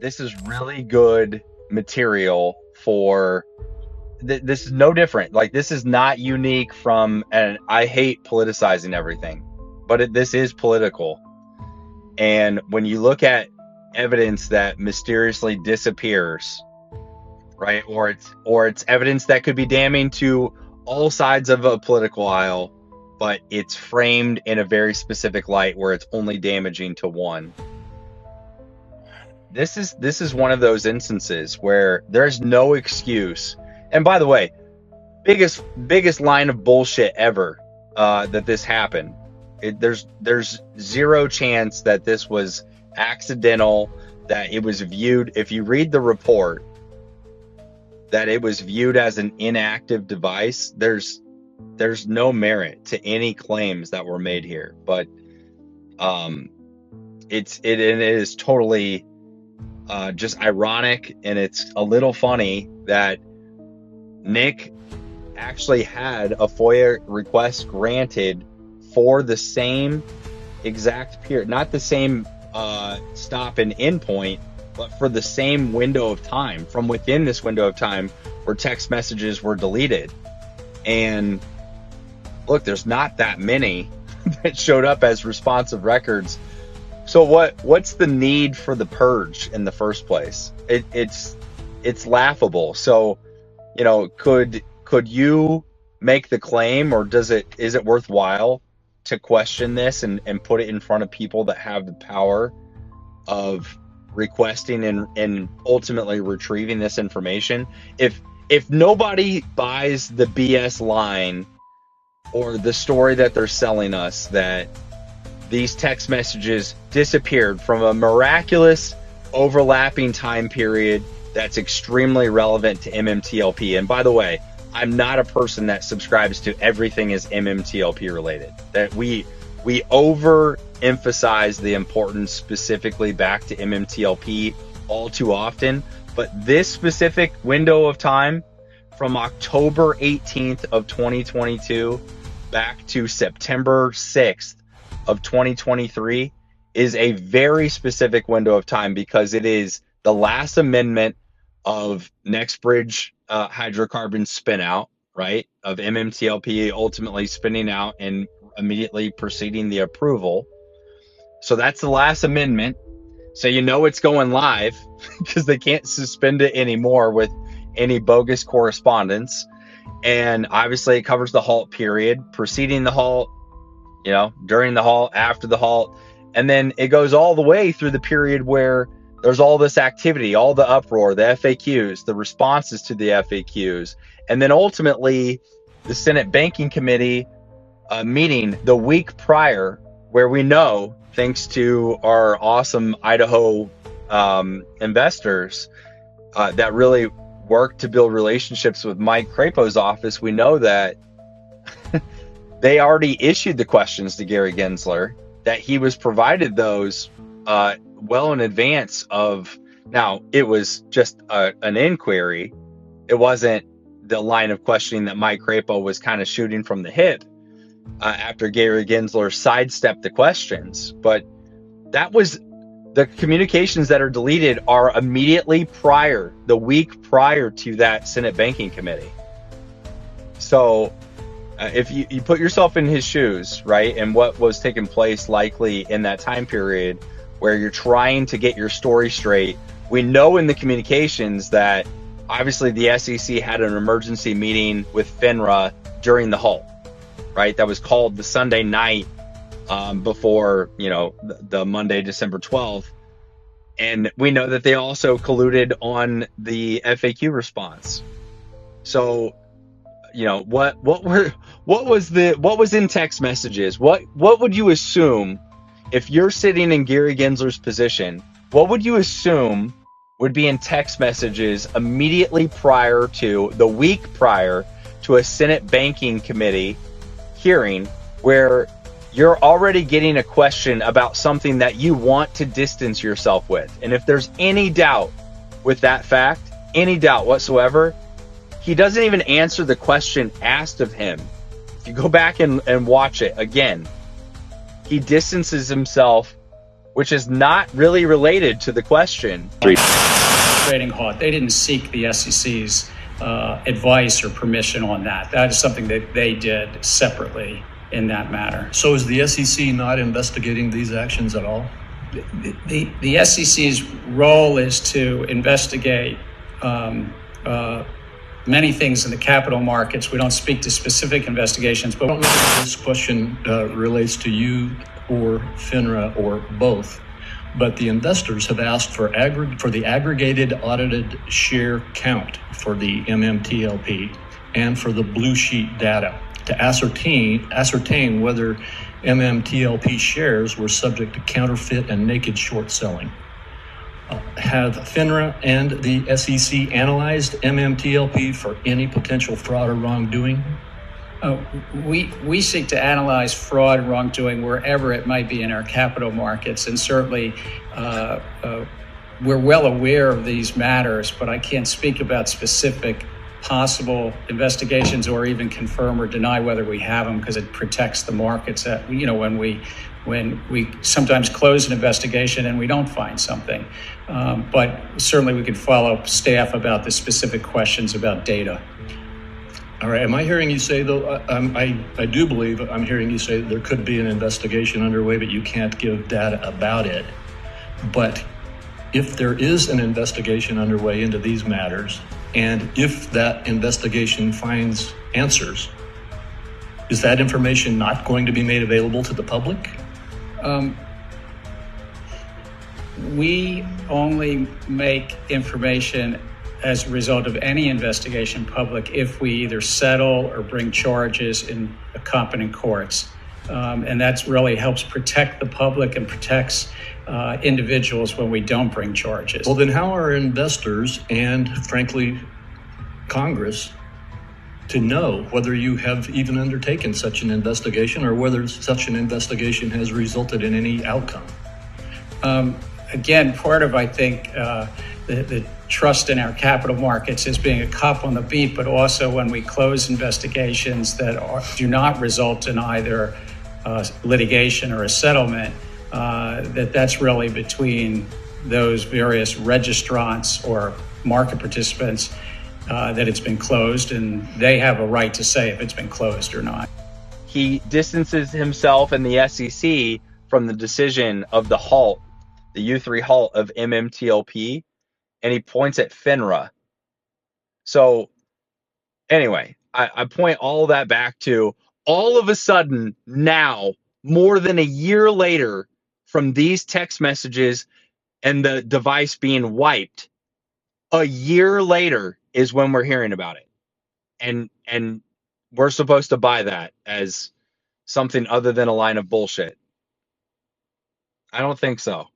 this is really good material for this is no different. Like, this is not unique from, and I hate politicizing everything, but this is political. And when you look at evidence that mysteriously disappears, right, or it's evidence that could be damning to all sides of a political aisle, but it's framed in a very specific light where it's only damaging to one. This is one of those instances where there's no excuse. And by the way, biggest line of bullshit ever, that this happened. There's zero chance that this was accidental, that it was viewed, if you read the report, that it was viewed as an inactive device. There's no merit to any claims that were made here. But it is totally just ironic, and it's a little funny that Nick actually had a FOIA request granted for the same exact period, not the same stop and end point, but for the same window of time, from within this window of time where text messages were deleted. And look, there's not that many that showed up as responsive records. So what's the need for the purge in the first place? It's laughable. So, could you make the claim, or is it worthwhile to question this and put it in front of people that have the power of requesting and ultimately retrieving this information? If nobody buys the BS line or the story that they're selling us, that these text messages disappeared from a miraculous overlapping time period that's extremely relevant to MMTLP. And by the way, I'm not a person that subscribes to everything is MMTLP related. That we overemphasize the importance specifically back to MMTLP all too often. But this specific window of time, from October 18th of 2022 back to September 6th of 2023, is a very specific window of time, because it is the last amendment of NextBridge hydrocarbon spin out, right, of MMTLP ultimately spinning out and immediately preceding the approval. So that's the last amendment. So it's going live because they can't suspend it anymore with any bogus correspondence. And obviously it covers the halt period, preceding the halt, during the halt, after the halt. And then it goes all the way through the period where there's all this activity, all the uproar, the FAQs, the responses to the FAQs. And then ultimately the Senate Banking Committee meeting the week prior, where we know, thanks to our awesome Idaho investors that really worked to build relationships with Mike Crapo's office, we know that they already issued the questions to Gary Gensler, that he was provided those well in advance of. Now, it was just an inquiry. It wasn't the line of questioning that Mike Crapo was kind of shooting from the hip after Gary Gensler sidestepped the questions. But that was the communications that are deleted are immediately prior, the week prior to that Senate Banking Committee. So if you put yourself in his shoes, right, and what was taking place likely in that time period where you're trying to get your story straight, we know in the communications that obviously the SEC had an emergency meeting with FINRA during the halt, right? That was called the Sunday night before, the Monday, December 12th. And we know that they also colluded on the FAQ response. So, what was in text messages? What would you assume, if you're sitting in Gary Gensler's position, what would you assume would be in text messages immediately prior to, the week prior to, a Senate Banking Committee hearing where you're already getting a question about something that you want to distance yourself with? And if there's any doubt with that fact, any doubt whatsoever, he doesn't even answer the question asked of him. If you go back and watch it again, he distances himself which is not really related to the question. Trading halt. They didn't seek the SEC's advice or permission on that. That is something that they did separately in that matter. So is the SEC not investigating these actions at all? The SEC's role is to investigate many things in the capital markets. We don't speak to specific investigations, but I don't know if this question relates to you or FINRA or both, but the investors have asked for the aggregated audited share count for the MMTLP and for the blue sheet data to ascertain whether MMTLP shares were subject to counterfeit and naked short selling. Have FINRA and the SEC analyzed MMTLP for any potential fraud or wrongdoing? We seek to analyze fraud and wrongdoing wherever it might be in our capital markets, and certainly we're well aware of these matters, but I can't speak about specific possible investigations or even confirm or deny whether we have them, because it protects the markets. When we sometimes close an investigation and we don't find something, but certainly we could follow staff about the specific questions about data. All right. Am I hearing you say, though, I do believe I'm hearing you say that there could be an investigation underway, but you can't give data about it. But if there is an investigation underway into these matters, and if that investigation finds answers, is that information not going to be made available to the public? We only make information as a result of any investigation public if we either settle or bring charges in competent courts. And that really helps protect the public and protects individuals when we don't bring charges. Well, then how are investors and, frankly, Congress to know whether you have even undertaken such an investigation or whether such an investigation has resulted in any outcome? Again, part of, I think, the trust in our capital markets is being a cop on the beat, but also when we close investigations that do not result in either litigation or a settlement, that's really between those various registrants or market participants that it's been closed, and they have a right to say if it's been closed or not. He distances himself and the SEC from the decision of the halt, the U3 halt of MMTLP, and he points at FINRA. So anyway, I point all that back to all of a sudden now, more than a year later from these text messages and the device being wiped, a year later is when we're hearing about it. And we're supposed to buy that as something other than a line of bullshit. I don't think so.